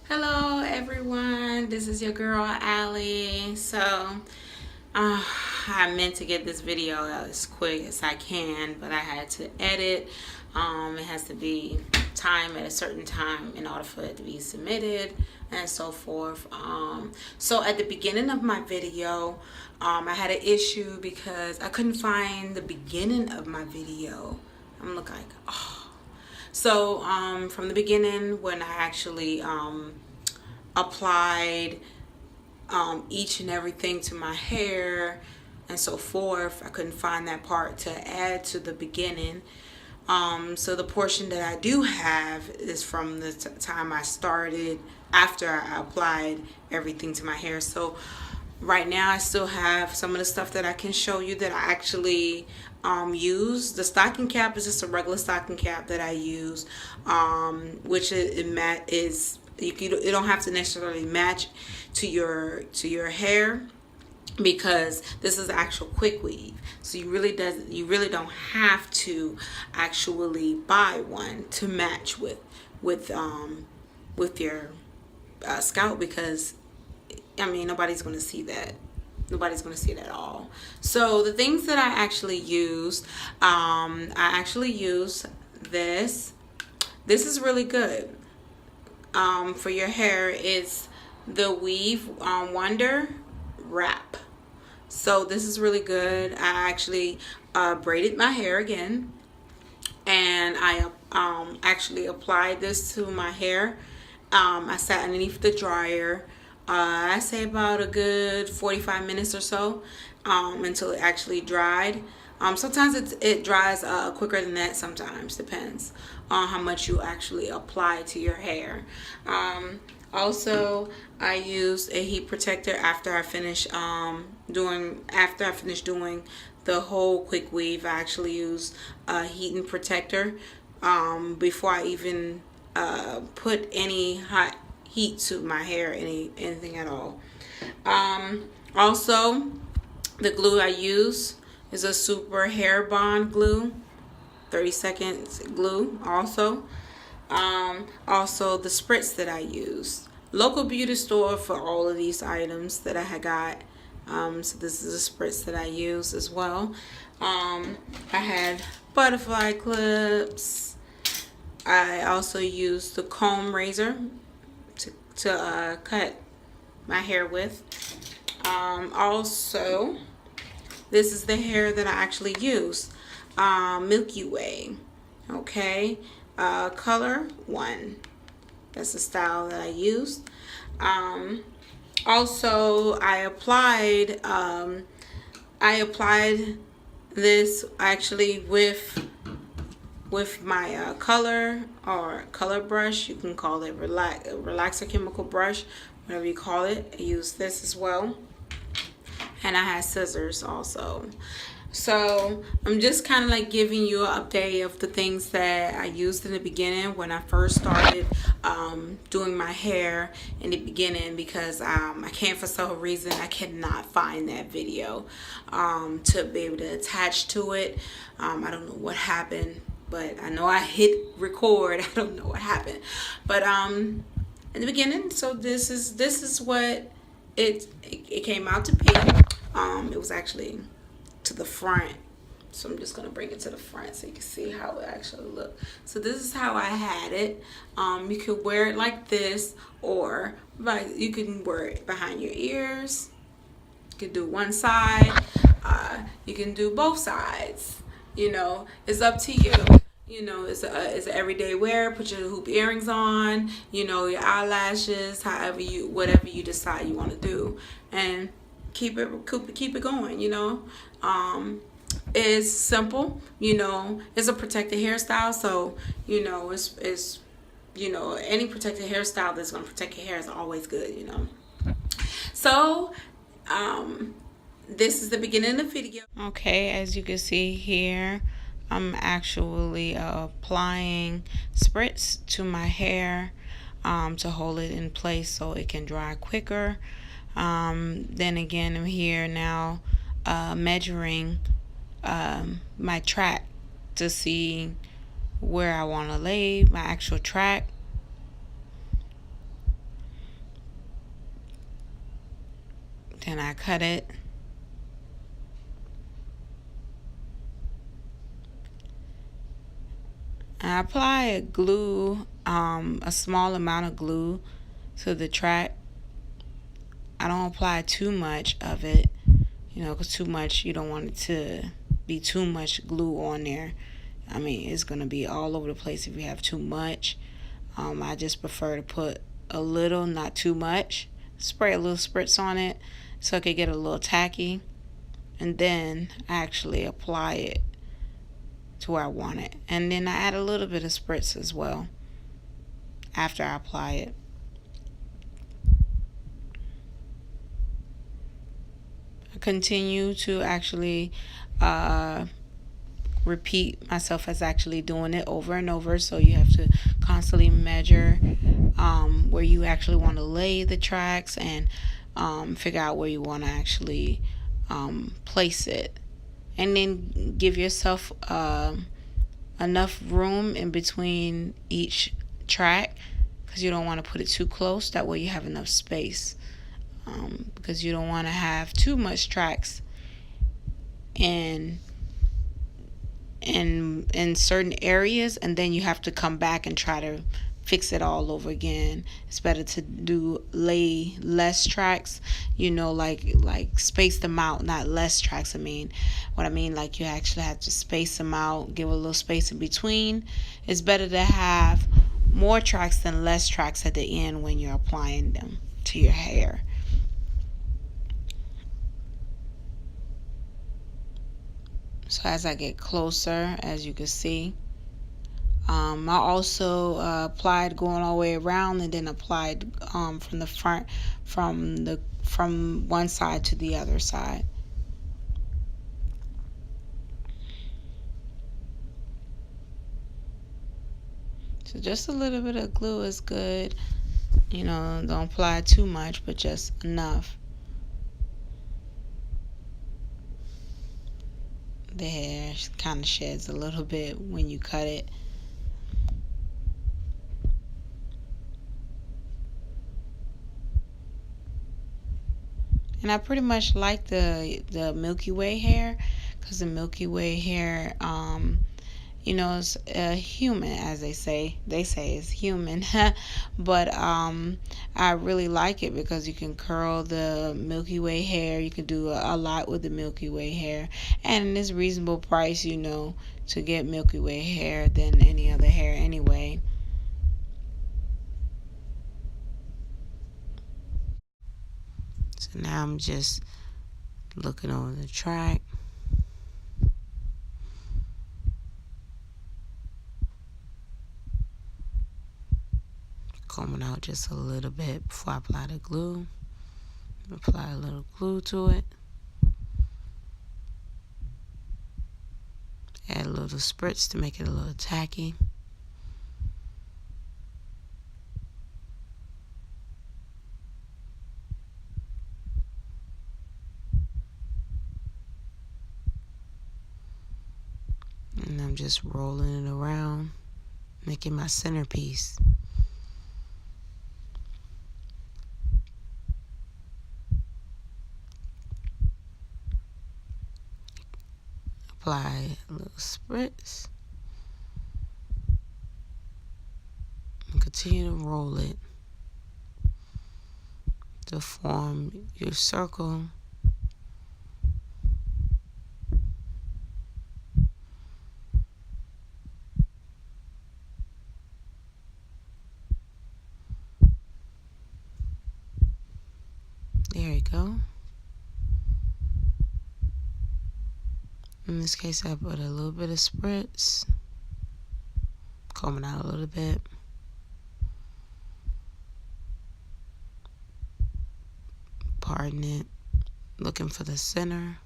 Hello everyone, this is your girl Allie. I meant to get this video out as quick as I can, but I had to edit. It has to be time at a certain time in order for it to be submitted and so forth. So at the beginning of my video, I had an issue because I couldn't find the beginning of my video. I'm looking like, oh. So from the beginning, when I actually applied each and everything to my hair and so forth, I couldn't find that part to add to the beginning. So the portion that I do have is from the time I started after I applied everything to my hair. So right now I still have some of the stuff that I can show you that I actually use. The stocking cap is just a regular stocking cap that I use, which you don't have to necessarily match to your hair, because this is actual quick weave, so you really don't have to actually buy one to match with your scalp, because I mean nobody's going to see that. Nobody's going to see it at all. So the things that I actually use, I actually use this. This is really good for your hair. It's the Weave Wonder Wrap. So this is really good. I actually braided my hair again, and I actually applied this to my hair. I sat underneath the dryer. I say about a good 45 minutes or so until it actually dried. Sometimes it dries quicker than that. Sometimes depends on how much you actually apply to your hair. Also, I used a heat protector after I finished doing the whole quick weave. I actually used a heating protector before I even put any hot heat to my hair, anything at all. Also, the glue I use is a Super Hair Bond glue, 30 seconds glue. Also the Spritz that I use, local beauty store for all of these items that I had got. So this is a Spritz that I use as well. I had butterfly clips. I also used the comb razor to cut my hair with. Also, this is the hair that I actually use, Milky Way. Okay, color 1. That's the style that I used. Also, I applied this actually with my color brush. You can call it relaxer chemical brush, whatever you call it. I use this as well, and I had scissors also. So I'm just kind of like giving you an update of the things that I used in the beginning when I first started doing my hair in the beginning, because I can't, for some reason I cannot find that video to be able to attach to it. I don't know what happened, but I know I hit record. I don't know what happened, but in the beginning. So this is what it came out to be. It was actually to the front, so I'm just gonna bring it to the front so you can see how it actually looked. So this is how I had it. You could wear it like this, or you can wear it behind your ears. You can do one side, you can do both sides. You know, it's up to you. You know, it's an everyday wear. Put your hoop earrings on, you know, your eyelashes, whatever you decide you want to do, and keep it going. You know, it's simple. You know, it's a protected hairstyle, so you know it's you know, any protected hairstyle that's gonna protect your hair is always good. You know, so this is the beginning of the video. Okay, as you can see here, I'm actually applying Spritz to my hair to hold it in place so it can dry quicker. Then again, I'm here now measuring my track to see where I want to lay my actual track. Then I cut it. I apply a glue, a small amount of glue to the track. I don't apply too much of it, because too much, you don't want it to be too much glue on there. I mean, it's going to be all over the place if you have too much. I just prefer to put a little, not too much. Spray a little spritz on it so it can get a little tacky. And then I actually apply it to where I want it. And then I add a little bit of spritz as well after I apply it. I continue to actually repeat myself as actually doing it over and over. So you have to constantly measure where you actually want to lay the tracks and figure out where you want to actually place it. And then give yourself enough room in between each track, because you don't want to put it too close. That way you have enough space, because you don't want to have too much tracks in certain areas, and then you have to come back and try to fix it all over again. It's better to lay less tracks, like space them out, not less tracks. Like you actually have to space them out, give a little space in between. It's better to have more tracks than less tracks at the end when you're applying them to your hair. So as I get closer, as you can see, I also applied going all the way around, and then applied from the front, from one side to the other side. So just a little bit of glue is good. Don't apply too much, but just enough. The hair kind of sheds a little bit when you cut it. And I pretty much like the Milky Way hair, because the Milky Way hair, is human, as they say. They say it's human, but I really like it because you can curl the Milky Way hair. You can do a lot with the Milky Way hair, and it's reasonable price, to get Milky Way hair than any other hair anyway. So now I'm just looking over the track. Combing out just a little bit before I apply the glue. Apply a little glue to it. Add a little spritz to make it a little tacky. And I'm just rolling it around, making my centerpiece. Apply a little spritz. And continue to roll it to form your circle. There you go. In this case, I put a little bit of spritz, combing out a little bit. Parting it, looking for the center.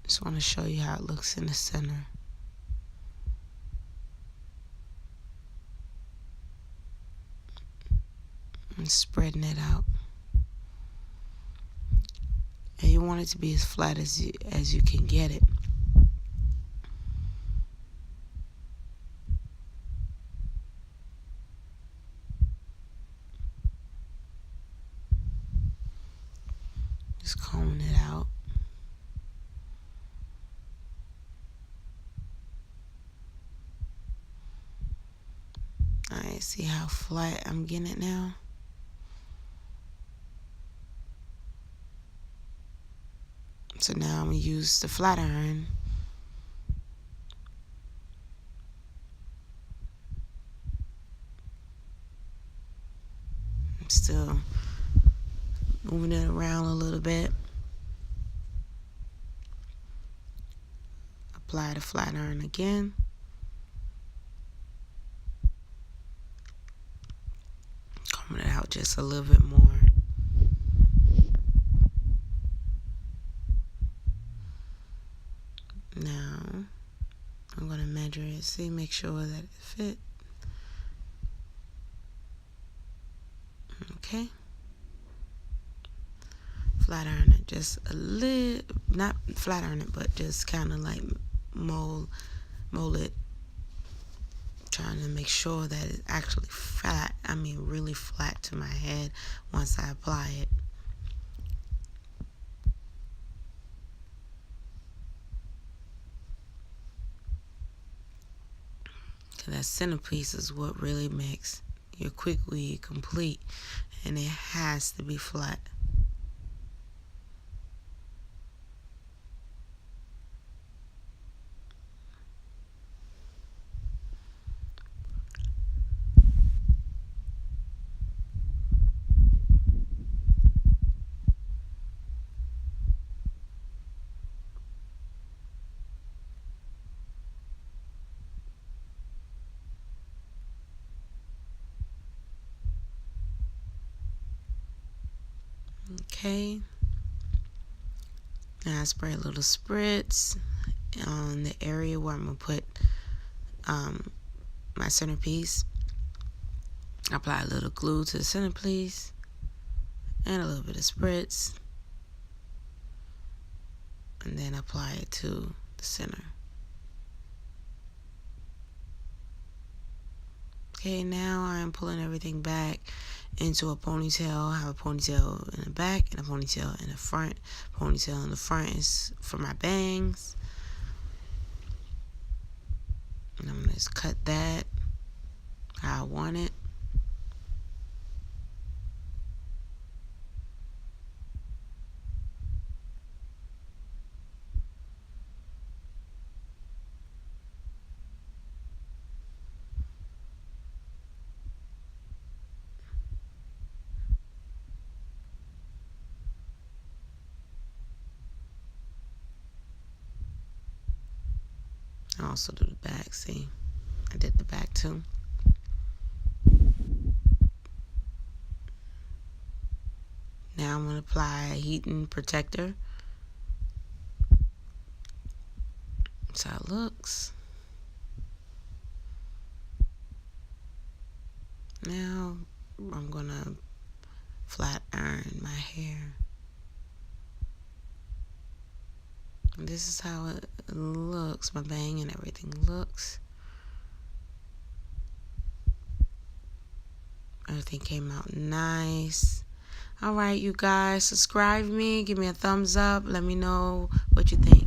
Just want to show you how it looks in the center. And spreading it out. And you want it to be as flat as you can get it. Just combing it out. Alright, see how flat I'm getting it now? So now I'm going to use the flat iron. I'm still moving it around a little bit. Apply the flat iron again. Combing it out just a little bit more. Now I'm going to measure it, see, make sure that it fit. Okay. Flat iron it just a little, not flat iron it, but just kind of like mold it. Trying to make sure that it's actually flat. I mean really flat to my head once I apply it. That centerpiece is what really makes your quick weave complete, and it has to be flat. Okay, now I spray a little spritz on the area where I'm going to put my centerpiece. Apply a little glue to the centerpiece and a little bit of spritz, and then apply it to the center. Okay, now I'm pulling everything back into a ponytail. I have a ponytail in the back and a ponytail in the front. Ponytail in the front is for my bangs. And I'm going to just cut that how I want it. I also do the back, see? I did the back too. Now I'm going to apply a heating protector. That's how it looks. Now I'm going to flat iron my hair. And this is how it looks. My bang and everything looks. Everything came out nice. Alright, you guys, subscribe me, give me a thumbs up, let me know what you think.